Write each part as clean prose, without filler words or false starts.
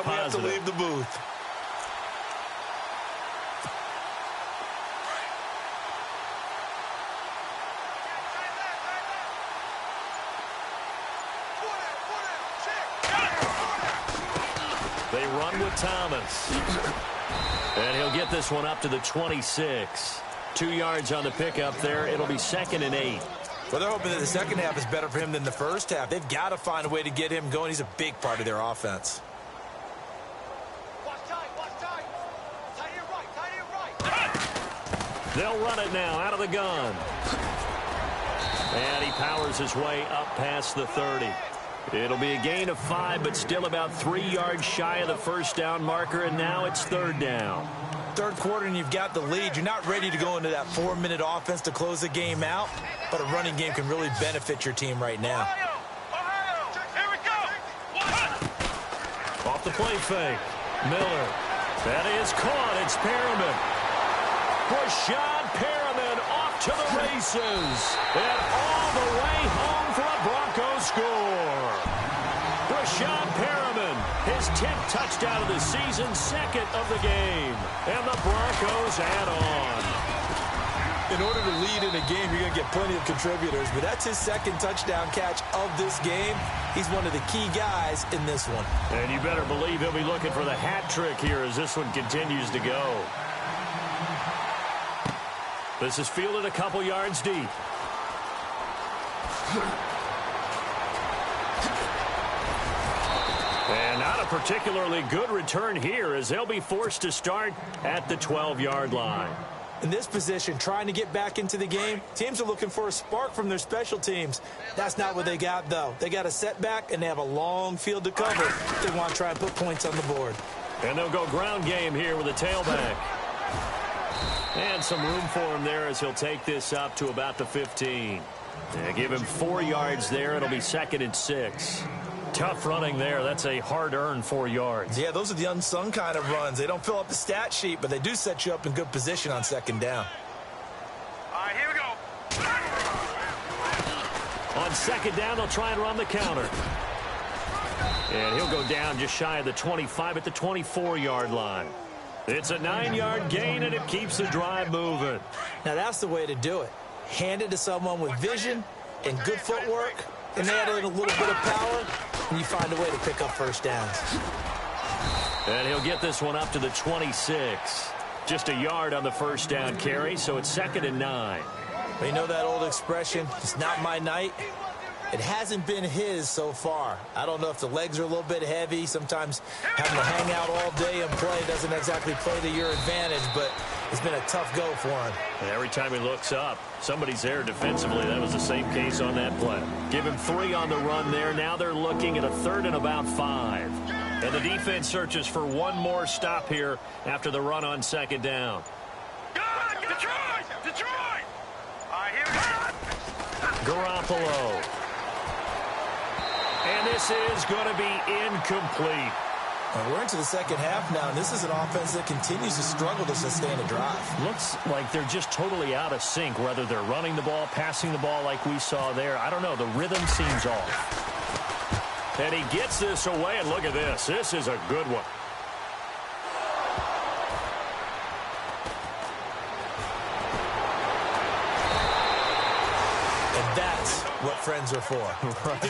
why we have to leave the booth. They run with Thomas. And he'll get this one up to the 26. 2 yards on the pickup there. It'll be 2nd and 8. Well, they're hoping that the second half is better for him than the first half. They've got to find a way to get him going. He's a big part of their offense. They'll run it now out of the gun. And he powers his way up past the 30. It'll be a gain of 5, but still about 3 yards shy of the first down marker, and now it's 3rd down. Third quarter, and you've got the lead. You're not ready to go into that 4-minute offense to close the game out, but a running game can really benefit your team right now. Off the play fake. Miller. That is caught. It's Perriman. Rashad Perriman off to the races. And all the way home for a Broncos score. Rashad Perriman, his 10th touchdown of the season, 2nd of the game. And the Broncos add on. In order to lead in a game, you're going to get plenty of contributors, but that's his 2nd touchdown catch of this game. He's one of the key guys in this one. And you better believe he'll be looking for the hat trick here as this one continues to go. This is fielded a couple yards deep. And not a particularly good return here as they'll be forced to start at the 12-yard line. In this position, trying to get back into the game, teams are looking for a spark from their special teams. That's not what they got, though. They got a setback, and they have a long field to cover. They want to try and put points on the board. And they'll go ground game here with a tailback. And some room for him there as he'll take this up to about the 15. They give him 4 yards there. It'll be 2nd and 6. Tough running there. That's a hard-earned 4 yards. Yeah, those are the unsung kind of runs. They don't fill up the stat sheet, but they do set you up in good position on 2nd down. All right, here we go. On 2nd down, they'll try and run the counter. And he'll go down just shy of the 25 at the 24-yard line. It's a 9-yard gain, and it keeps the drive moving. Now, that's the way to do it. Hand it to someone with vision and good footwork, and add in a little bit of power, and you find a way to pick up first downs. And he'll get this one up to the 26. Just a yard on the first down carry, so it's 2nd and 9. Well, you know that old expression, it's not my night? It hasn't been his so far. I don't know if the legs are a little bit heavy. Sometimes having to hang out all day and play doesn't exactly play to your advantage, but it's been a tough go for him. And every time he looks up, somebody's there defensively. That was the same case on that play. Give him 3 on the run there. Now they're looking at a 3rd and about 5. And the defense searches for one more stop here after the run on 2nd down. Detroit! Detroit! All right, here we go. Garoppolo. And this is going to be incomplete. Well, we're into the 2nd half now, and this is an offense that continues to struggle to sustain a drive. Looks like they're just totally out of sync, whether they're running the ball, passing the ball like we saw there. I don't know. The rhythm seems off. And he gets this away, and look at this. This is a good one. And that's what friends are for. Right.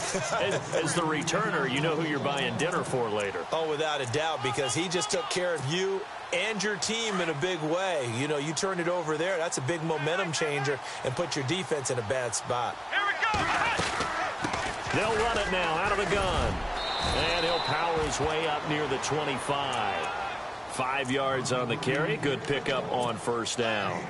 As the returner, you know who you're buying dinner for later. Oh, without a doubt, because he just took care of you and your team in a big way. You know, you turn it over there, that's a big momentum changer, and put your defense in a bad spot. Here we go. They'll run it now out of the gun. And he'll power his way up near the 25. 5 yards on the carry. Good pickup on first down.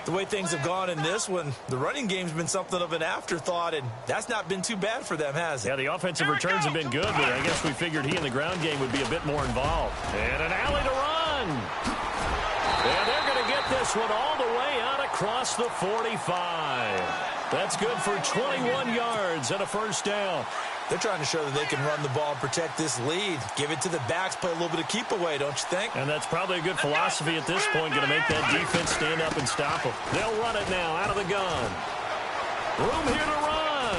The way things have gone in this one, the running game's been something of an afterthought, and that's not been too bad for them, has it? Yeah, the offensive returns have been good, but I guess we figured he in the ground game would be a bit more involved. And an alley to run. And they're going to get this one all the way out across the 45. That's good for 21 yards and a first down. They're trying to show that they can run the ball and protect this lead. Give it to the backs, play a little bit of keep away, don't you think? And that's probably a good philosophy at this point, going to make that defense stand up and stop them. They'll run it now out of the gun. Room here to run.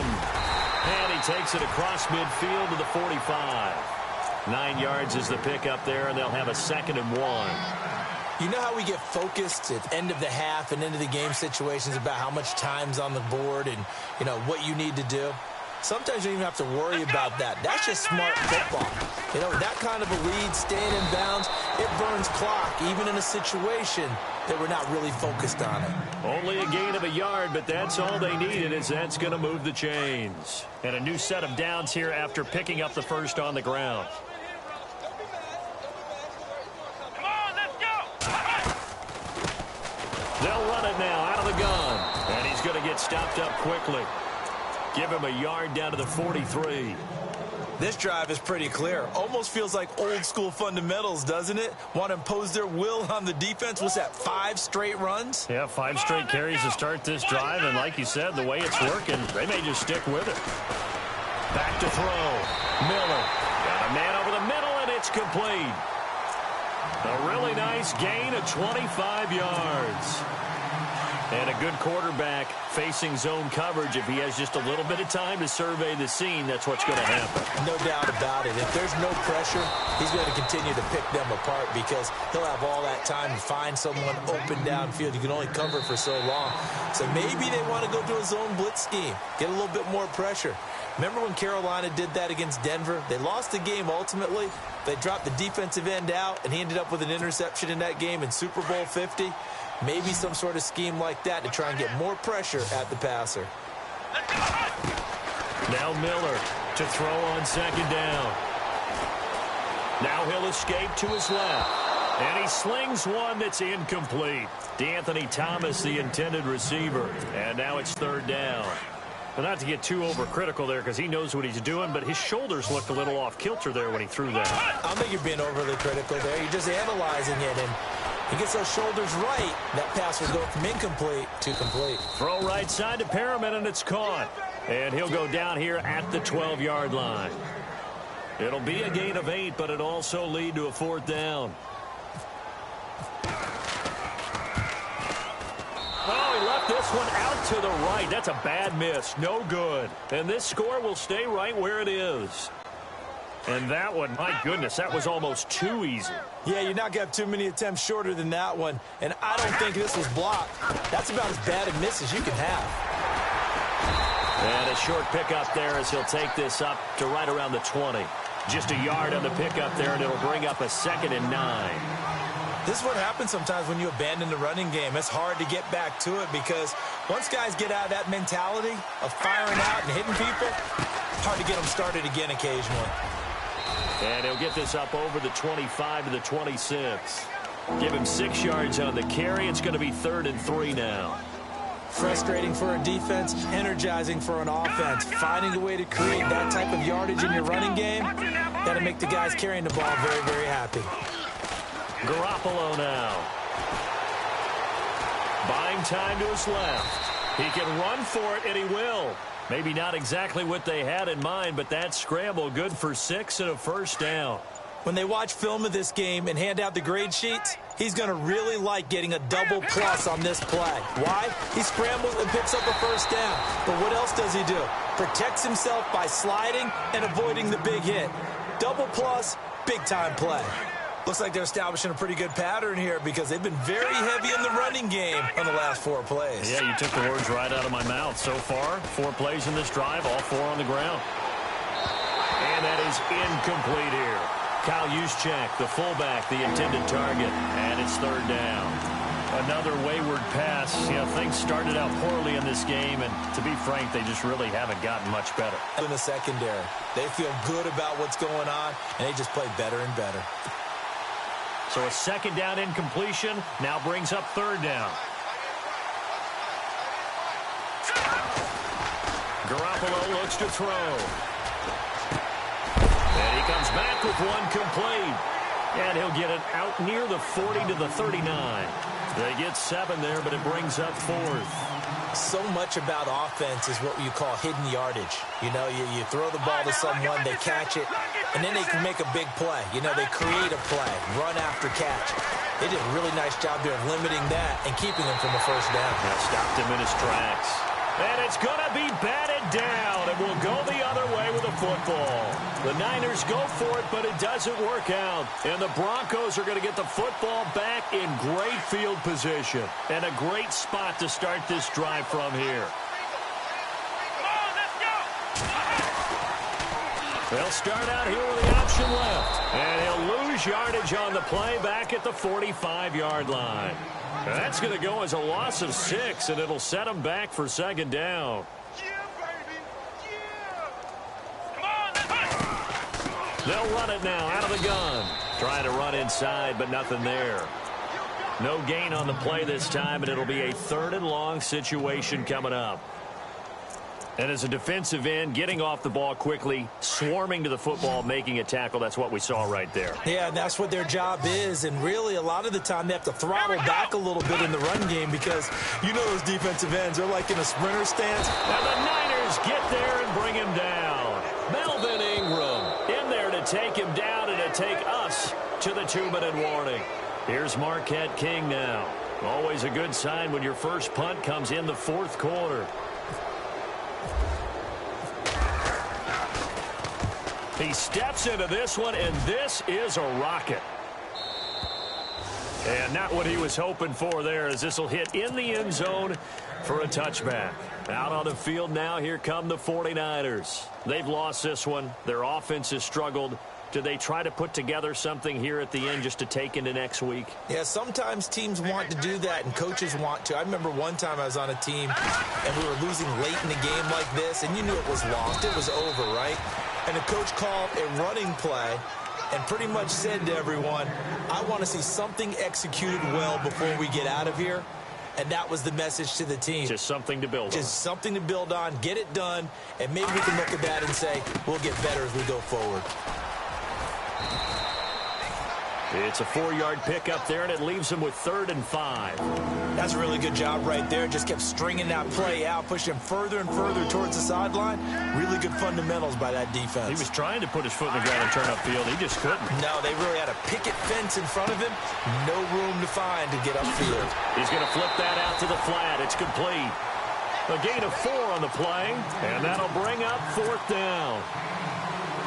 And he takes it across midfield to the 45. 9 yards is the pickup there, and they'll have a 2nd and 1. You know how we get focused at end of the half and into the game situations about how much time's on the board and, you know, what you need to do? Sometimes you don't even have to worry about that. That's just smart football. You know, that kind of a lead, staying in bounds, it burns clock, even in a situation that we're not really focused on it. Only a gain of a yard, but that's all they needed, as that's going to move the chains. And a new set of downs here after picking up the first on the ground. They'll run it now out of the gun. And he's going to get stopped up quickly. Give him a yard down to the 43. This drive is pretty clear. Almost feels like old school fundamentals, doesn't it? Want to impose their will on the defense. What's that, 5 straight runs? Yeah, 5 straight carries to start this drive. And like you said, the way it's working, they may just stick with it. Back to throw. Miller. Got a man over the middle, and it's complete. A really nice gain of 25 yards. And a good quarterback facing zone coverage. If he has just a little bit of time to survey the scene, that's what's going to happen. No doubt about it. If there's no pressure, he's going to continue to pick them apart because he'll have all that time to find someone open downfield. You can only cover for so long. So maybe they want to go to a zone blitz scheme, get a little bit more pressure. Remember when Carolina did that against Denver? They lost the game ultimately. They dropped the defensive end out, and he ended up with an interception in that game in Super Bowl 50. Maybe some sort of scheme like that to try and get more pressure at the passer. Now Miller to throw on 2nd down. Now he'll escape to his left. And he slings one that's incomplete. DeAnthony Thomas, the intended receiver. And now it's 3rd down. Well, not to get too overcritical there because he knows what he's doing, but his shoulders looked a little off kilter there when he threw that. I don't think you're being overly critical there. You're just analyzing it, and he gets those shoulders right. That pass will go from incomplete to complete. Throw right side to Perriman, and it's caught. And he'll go down here at the 12-yard line. It'll be a gain of 8, but it'll also lead to a 4th down. Oh, he left this one out to the right. That's a bad miss. No good. And this score will stay right where it is. And that one, my goodness, that was almost too easy. Yeah, you're not going to have too many attempts shorter than that one. And I don't think this was blocked. That's about as bad a miss as you can have. And a short pickup there as he'll take this up to right around the 20. Just a yard on the pickup there, and it'll bring up a 2nd and 9. This is what happens sometimes when you abandon the running game. It's hard to get back to it because once guys get out of that mentality of firing out and hitting people, it's hard to get them started again occasionally. And he'll get this up over the 25 to the 26. Give him 6 yards on the carry. It's going to be 3rd and 3 now. Frustrating for a defense, energizing for an offense. Finding a way to create that type of yardage in your running game, that'll make the guys carrying the ball very, very happy. Garoppolo now. Buying time to his left. He can run for it, and he will. Maybe not exactly what they had in mind, but that scramble good for 6 and a 1st down. When they watch film of this game and hand out the grade sheets, he's going to really like getting a double plus on this play. Why? He scrambles and picks up a 1st down. But what else does he do? Protects himself by sliding and avoiding the big hit. Double plus, big-time play. Looks like they're establishing a pretty good pattern here because they've been very heavy in the running game on the last 4 plays. Yeah, you took the words right out of my mouth. So far, 4 plays in this drive, all 4 on the ground. And that is incomplete here. Kyle Juszczyk, the fullback, the intended target. And it's 3rd down. Another wayward pass. You know, things started out poorly in this game, and to be frank, they just really haven't gotten much better. In the secondary, they feel good about what's going on, and they just play better and better. So a 2nd down incompletion now brings up 3rd down. Garoppolo looks to throw. And he comes back with one complete. And he'll get it out near the 40 to the 39. They get 7 there, but it brings up 4th. So much about offense is what you call hidden yardage. You know, you throw the ball to someone, they catch it, and then they can make a big play. You know, they create a play, run after catch. They did a really nice job there of limiting that and keeping him from a 1st down. That stopped him in his tracks. And it's going to be batted down, and we'll go the other way with the football. The Niners go for it, but it doesn't work out. And the Broncos are going to get the football back in great field position. And a great spot to start this drive from here. They'll start out here with the option left. And he'll lose yardage on the play back at the 45-yard line. That's going to go as a loss of 6, and it'll set them back for second down. They'll run it now out of the gun. Trying to run inside, but nothing there. No gain on the play this time, and it'll be a 3rd and long situation coming up. And as a defensive end, getting off the ball quickly, swarming to the football, making a tackle, that's what we saw right there. Yeah, and that's what their job is. And really, a lot of the time, they have to throttle back a little bit in the run game because, you know, those defensive ends, they're like in a sprinter stance. And the Niners get there and bring him down. Melvin Ingram in there to take him down and to take us to the 2-minute warning. Here's Marquette King now. Always a good sign when your first punt comes in the 4th quarter. He steps into this one, and this is a rocket. And not what he was hoping for there, as this will hit in the end zone for a touchback. Out on the field now, here come the 49ers. They've lost this one. Their offense has struggled. Do they try to put together something here at the end just to take into next week? Yeah, sometimes teams want to do that, and coaches want to. I remember one time I was on a team, and we were losing late in the game like this, and you knew it was lost. It was over, right? And the coach called a running play and pretty much said to everyone, I want to see something executed well before we get out of here. And that was the message to the team. Just something to build on. Just something to build on, get it done, and maybe we can look at that and say, we'll get better as we go forward. It's a 4-yard pickup there, and it leaves him with 3rd and 5. That's a really good job right there. Just kept stringing that play out, pushing him further and further towards the sideline. Really good fundamentals by that defense. He was trying to put his foot in the ground and turn upfield. He just couldn't. No, they really had a picket fence in front of him. No room to find to get upfield. He's going to flip that out to the flat. It's complete. A gain of 4 on the play, and that'll bring up 4th down.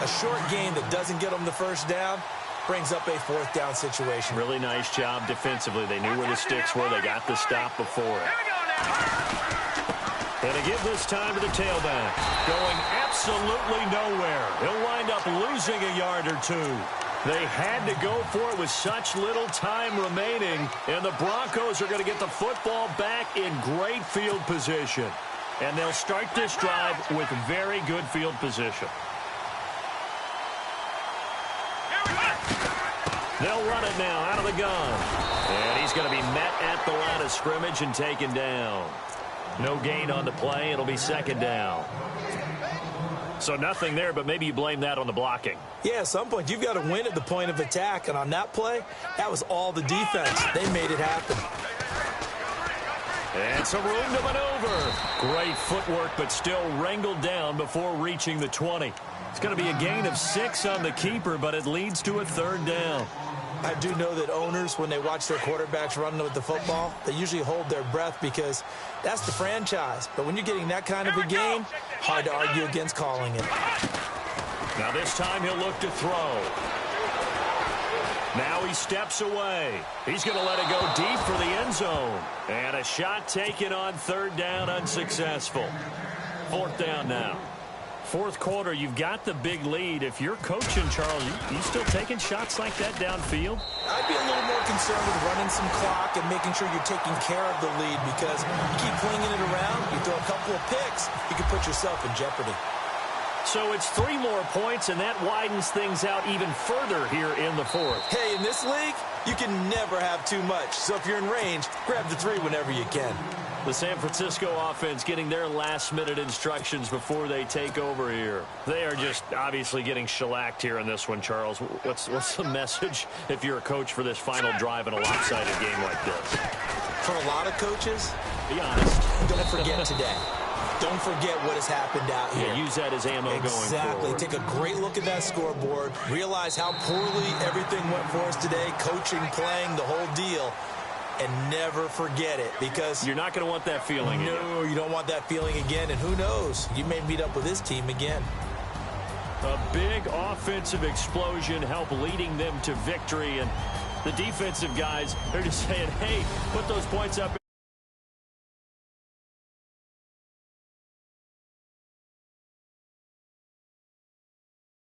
A short gain that doesn't get them the first down brings up a 4th down situation. Really nice job defensively. They knew where the sticks were. They got the stop before it. And to give this time to the tailback. Going absolutely nowhere. He'll wind up losing a yard or 2. They had to go for it with such little time remaining. And the Broncos are going to get the football back in great field position. And they'll start this drive with very good field position. They'll run it now out of the gun. And he's going to be met at the line of scrimmage and taken down. No gain on the play. It'll be 2nd down. So nothing there, but maybe you blame that on the blocking. Yeah, at some point you've got to win at the point of attack. And on that play, that was all the defense. They made it happen. And some room to maneuver. Great footwork, but still wrangled down before reaching the 20. It's going to be a gain of 6 on the keeper, but it leads to a 3rd down. I do know that owners, when they watch their quarterbacks running with the football, they usually hold their breath because that's the franchise. But when you're getting that kind of a gain, hard to argue against calling it. Now this time he'll look to throw. Now he steps away. He's going to let it go deep for the end zone. And a shot taken on 3rd down, unsuccessful. 4th down now. 4th quarter, you've got the big lead. If you're coaching, Charles, you still taking shots like that downfield? I'd be a little more concerned with running some clock and making sure you're taking care of the lead because you keep flinging it around, you throw a couple of picks, you can put yourself in jeopardy. So it's 3 more points, and that widens things out even further here in the 4th. Hey, in this league, you can never have too much. So if you're in range, grab the 3 whenever you can. The San Francisco offense getting their last-minute instructions before they take over here. They are just obviously getting shellacked here in this one, Charles. What's the message if you're a coach for this final drive in a lopsided game like this? For a lot of coaches, be honest. Don't forget today. Don't forget what has happened out here. Yeah, use that as ammo going forward. Exactly. Take a great look at that scoreboard. Realize how poorly everything went for us today. Coaching, playing, the whole deal. and never forget it, because you're not going to want that feeling. No, you don't want that feeling again, and who knows? You may meet up with this team again. A big offensive explosion helped leading them to victory, and the defensive guys are just saying, hey, put those points up.